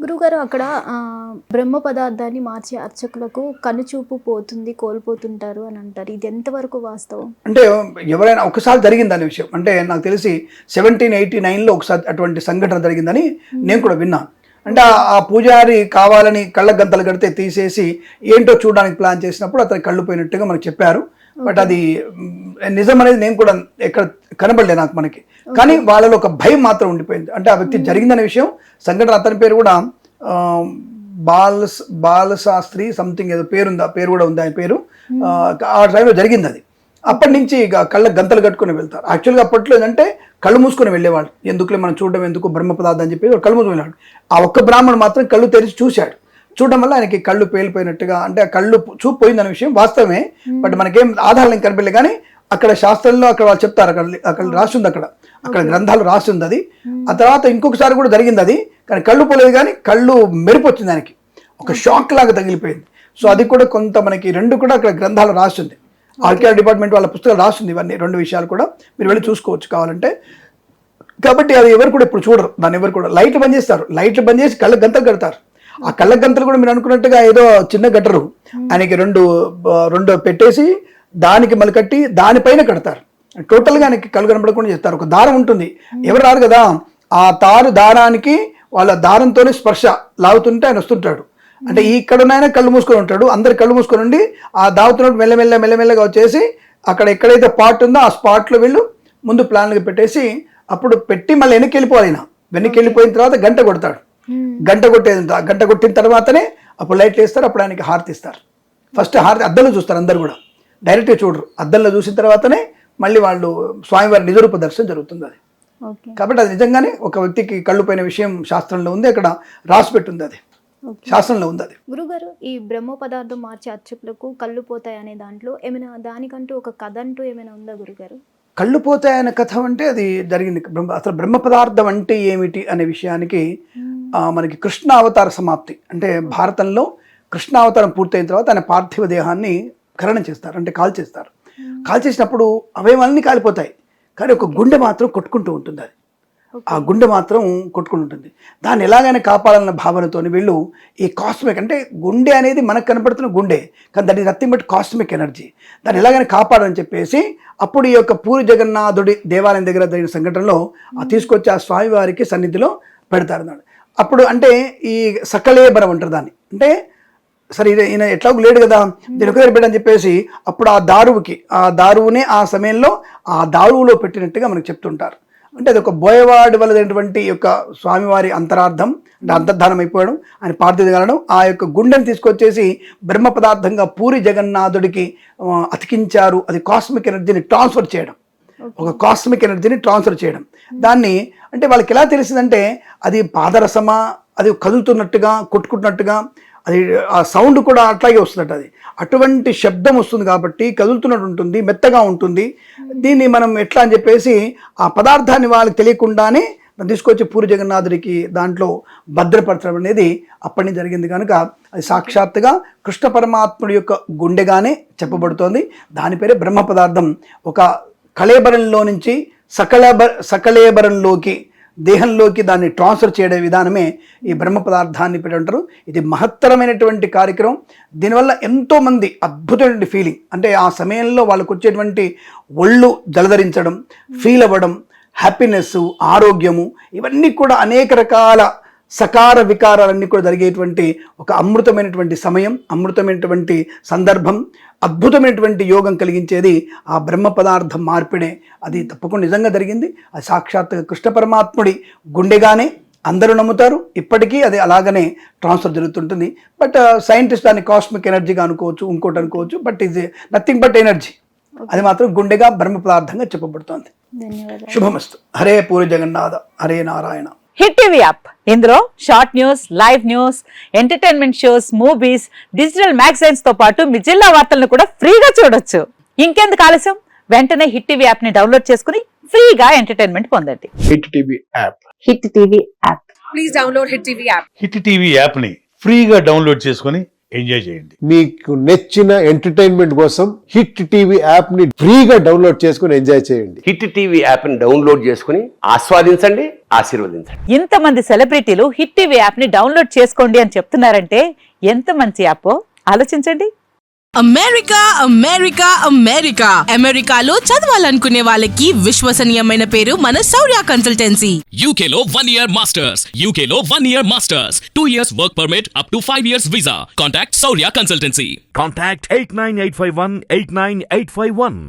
గురుగారు అక్కడ బ్రహ్మ పదార్థాన్ని మార్చే అర్చకులకు కనుచూపు పోతుంది, కోల్పోతుంటారు అని అంటారు. ఇది ఎంతవరకు వాస్తవం? అంటే ఎవరైనా ఒకసారి జరిగింది అనే విషయం. అంటే నాకు తెలిసి 1789లో ఒకసారి అటువంటి సంఘటన జరిగిందని నేను కూడా విన్నాను. అంటే ఆ పూజారి కావాలని కళ్ళ గంతలు కడితే తీసేసి ఏంటో చూడడానికి ప్లాన్ చేసినప్పుడు అతని కళ్ళు పోయినట్టుగా మనకు చెప్పారు. బట్ అది నిజం అనేది నేను కూడా ఎక్కడ కనబడలే నాకు మనకి. కానీ వాళ్ళలో ఒక భయం మాత్రం ఉండిపోయింది. అంటే ఆ వ్యక్తి జరిగిందనే విషయం, సంఘటన అతని పేరు కూడా బాలశాస్త్రి సంథింగ్ ఏదో పేరుంది, ఆ పేరు కూడా ఉంది ఆయన పేరు. ఆ టైంలో జరిగింది అది. అప్పటి నుంచి ఇక కళ్ళ గంతలు కట్టుకుని వెళ్తారు. యాక్చువల్గా అప్పట్లో ఏంటంటే కళ్ళు మూసుకొని వెళ్ళేవాళ్ళు. ఎందుకులే మనం చూడడం ఎందుకు, బ్రహ్మ పదార్థం అని చెప్పి కళ్ళు మూసుకొని వెళ్ళాడు. ఆ ఒక్క బ్రాహ్మణుడు మాత్రం కళ్ళు తెరిచి చూశాడు. చూడడం వల్ల ఆయనకి కళ్ళు పేలిపోయినట్టుగా, అంటే ఆ కళ్ళు చూపు పోయిందనే విషయం వాస్తవమే. బట్ మనకేం ఆధారాలు ఏం కనిపించలే. కానీ అక్కడ శాస్త్రంలో అక్కడ వాళ్ళు చెప్తారు, అక్కడ రాసి ఉంది, అక్కడ గ్రంథాలు రాసి ఉంది అది. ఆ తర్వాత ఇంకొకసారి కూడా జరిగింది అది. కానీ కళ్ళు పోలేదు, కానీ కళ్ళు మెరుపు వచ్చింది ఆయనకి, ఒక షాక్ లాగా తగిలిపోయింది. సో అది కూడా కొంత మనకి రెండు కూడా అక్కడ గ్రంథాలు రాసి ఉంది. ఆర్కియాలజీ డిపార్ట్మెంట్ వాళ్ళ పుస్తకాలు రాస్తుంది ఇవన్నీ రెండు విషయాలు కూడా మీరు వెళ్ళి చూసుకోవచ్చు కావాలంటే. కాబట్టి అది ఎవరు కూడా ఇప్పుడు చూడరు దాన్ని. ఎవరు కూడా లైట్లు బంద్ చేస్తారు, లైట్లు బంద్ చేసి కళ్ళ గంతలు కడతారు. ఆ కళ్ళ గంతలు కూడా మీరు అనుకున్నట్టుగా ఏదో చిన్న గట్టరు, ఆయనకి రెండు పెట్టేసి దానికి మళ్ళీ కట్టి దానిపైన కడతారు. టోటల్గా ఆయనకి కళ్ళు కనపడకుండా చేస్తారు. ఒక దారం ఉంటుంది, ఎవరు రారు కదా, ఆ దారానికి వాళ్ళ దారంతోనే స్పర్శ లాగుతుంటే ఆయన వస్తుంటాడు. అంటే ఇక్కడనైనా కళ్ళు మూసుకొని ఉంటాడు, అందరు కళ్ళు మూసుకొని ఉండి ఆ దాగుతున్నట్టు మెల్లమెల్లగా వచ్చేసి అక్కడ ఎక్కడైతే స్పాట్ ఉందో ఆ స్పాట్లో వీళ్ళు ముందు ప్లాన్గా పెట్టేసి అప్పుడు పెట్టి మళ్ళీ వెనక్కి వెళ్ళిపోవాలి. ఆయన వెనక్కి వెళ్ళిపోయిన తర్వాత గంట కొడతాడు. గంట కొట్టిన తర్వాతనే అప్పుడు లైట్లు వేస్తారు. అప్పుడు ఆయనకి హారతి ఇస్తారు. ఫస్ట్ హారతి అద్దంలో చూస్తారు, అందరు కూడా డైరెక్ట్గా చూడరు. అద్దంలో చూసిన తర్వాతనే మళ్ళీ వాళ్ళు స్వామివారి నిజరూప దర్శనం జరుగుతుంది అది. కాబట్టి అది నిజంగానే ఒక వ్యక్తికి కళ్ళు పోయిన విషయం శాస్త్రంలో ఉంది, అక్కడ రాసి పెట్టుంది, అది శాస్త్రంలో ఉంది. అది గురుగారు, ఈ బ్రహ్మ పదార్థం మార్చే అర్చకులకు కళ్ళు పోతాయి అనే దాంట్లో ఏమైనా దానికంటూ ఒక కథ అంటూ ఏమైనా ఉందా గురుగారు? కళ్ళు పోతాయనే కథ అంటే అది జరిగింది. అసలు బ్రహ్మ పదార్థం అంటే ఏమిటి అనే విషయానికి మనకి కృష్ణ అవతార సమాప్తి, అంటే భారతంలో కృష్ణ అవతారం పూర్తయిన తర్వాత ఆయన పార్థివ దేహాన్ని ఖననం చేస్తారు, అంటే కాల్చేస్తారు. కాల్చేసినప్పుడు అవయవాలన్నీ కాలిపోతాయి, కానీ ఒక గుండె మాత్రం కొట్టుకుంటూ ఉంటుంది. అది ఆ గుండె మాత్రం కొట్టుకుంటూ ఉంటుంది. దాన్ని ఎలాగైనా కాపాడాలన్న భావనతో వీళ్ళు ఈ కాస్మిక్, అంటే గుండె అనేది మనకు కనపడుతున్న గుండె, కానీ దాన్ని నథింగ్ బట్ కాస్మిక్ ఎనర్జీ, దాన్ని ఎలాగైనా కాపాడాలని చెప్పేసి అప్పుడు ఈ యొక్క పూరి జగన్నాథుడి దేవాలయం దగ్గర జరిగిన సంఘటనలో తీసుకొచ్చి ఆ స్వామివారికి సన్నిధిలో పెడతారు అన్నాడు. అప్పుడు అంటే ఈ సకలేబరం అంటారు దాన్ని. అంటే సరే ఈయన ఎట్లాగూ లేడు కదా, దీని ఒక పెట్టని చెప్పేసి అప్పుడు ఆ దారువునే ఆ సమయంలో ఆ దారువులో పెట్టినట్టుగా మనకు చెప్తుంటారు. అంటే అది ఒక బోయవాడి వలనటువంటి యొక్క స్వామివారి అంతరార్థం, అంటే అంతర్ధానం అయిపోవడం, ఆయన పార్థివగలడం, ఆ యొక్క గుండెని తీసుకొచ్చేసి బ్రహ్మ పదార్థంగా పూరి జగన్నాథుడికి అతికించారు. అది కాస్మిక్ ఎనర్జీని ట్రాన్స్ఫర్ చేయడం, ఒక కాస్మిక్ ఎనర్జీని ట్రాన్స్ఫర్ చేయడం. దాన్ని అంటే వాళ్ళకి ఎలా తెలిసిందంటే అది పాదరసమా, అది కదులుతున్నట్టుగా కొట్టుకుంటున్నట్టుగా, అది ఆ సౌండ్ కూడా అట్లాగే వస్తుందట. అది అటువంటి శబ్దం వస్తుంది కాబట్టి కదులుతున్నట్టు ఉంటుంది, మెత్తగా ఉంటుంది. దీన్ని మనం ఎట్లా అని చెప్పేసి ఆ పదార్థాన్ని వాళ్ళకి తెలియకుండానే తీసుకొచ్చి పూరి జగన్నాథుడికి దాంట్లో భద్రపరచడం అనేది అప్పటి నుంచి జరిగింది. కనుక అది సాక్షాత్తుగా కృష్ణ పరమాత్ముడి యొక్క గుండెగానే చెప్పబడుతోంది. దాని పేరే బ్రహ్మ పదార్థం. ఒక కళేబరంలో నుంచి సకలేబరంలోకి, దేహంలోకి దాన్ని ట్రాన్స్ఫర్ చేయడే విధానమే ఈ బ్రహ్మ పదార్థాన్ని పెట్టంటారు. ఇది మహత్తరమైనటువంటి కార్యక్రమం. దీనివల్ల ఎంతోమంది అద్భుతమైన ఫీలింగ్, అంటే ఆ సమయంలో వాళ్ళకు వచ్చేటువంటి ఒళ్ళు జలధరించడం, ఫీల్ అవ్వడం, హ్యాపీనెస్, ఆరోగ్యము, ఇవన్నీ కూడా అనేక రకాల సకార వికారాలన్నీ కూడా జరిగేటువంటి ఒక అమృతమైనటువంటి సమయం, అమృతమైనటువంటి సందర్భం, అద్భుతమైనటువంటి యోగం కలిగించేది ఆ బ్రహ్మ పదార్థం మార్పిడే. అది తప్పకుండా నిజంగా జరిగింది. అది సాక్షాత్తుగా కృష్ణ పరమాత్ముడి గుండెగానే అందరూ నమ్ముతారు. ఇప్పటికీ అది అలాగనే ట్రాన్స్ఫర్ జరుగుతుంటుంది. బట్ సైంటిస్ట్ దాన్ని కాస్మిక్ ఎనర్జీగా అనుకోవచ్చు, ఇంకోటి అనుకోవచ్చు. బట్ ఇది నథింగ్ బట్ ఎనర్జీ. అది మాత్రం గుండెగా బ్రహ్మ పదార్థంగా చెప్పబడుతోంది. శుభమస్తు. Hare Puri Jagannatha, Hare Narayana. Hit TV app, ఇందులో short news, live news, entertainment shows, movies, digital magazines తో పాటు మీ జిల్లా వార్తలను కూడా ఫ్రీగా చూడొచ్చు. ఇంకెందుకు ఆలస్యం, వెంటనే హిట్ టీవీ యాప్ ని డౌన్లోడ్ చేసుకుని ఫ్రీగా ఎంటర్టైన్మెంట్ పొందండి. Hit TV app, hit TV app, please download hit TV app. Hit TV యాప్ని ఫ్రీగా డౌన్లోడ్ చేసుకొని ఎంజాయ్ చేయండి. మీకు నచ్చిన ఎంటర్టైన్మెంట్ కోసం హిట్ టీవీ యాప్ ని ఫ్రీగా డౌన్లోడ్ చేసుకుని ఎంజాయ్ చేయండి. హిట్ టీవీ యాప్ని డౌన్లోడ్ చేసుకుని ఆస్వాదించండి, ఆశీర్వదించండి. ఇంతమంది సెలబ్రిటీలు హిట్ టీవీ యాప్ ని డౌన్లోడ్ చేసుకోండి అని చెప్తున్నారంటే ఎంత మంచి యాప్ ఆలోచించండి. అమెరికా అమెరికా అమెరికా అమెరికాలో చదవాలనుకునే వాళ్ళకి విశ్వసనీయమైన పేరు మన శౌర్య consultancy. UK Law 1 Year Masters. UK Law 1 Year Masters. 2 years work permit up to 5 years visa. Contact Saurya Consultancy. Contact 89851 89851.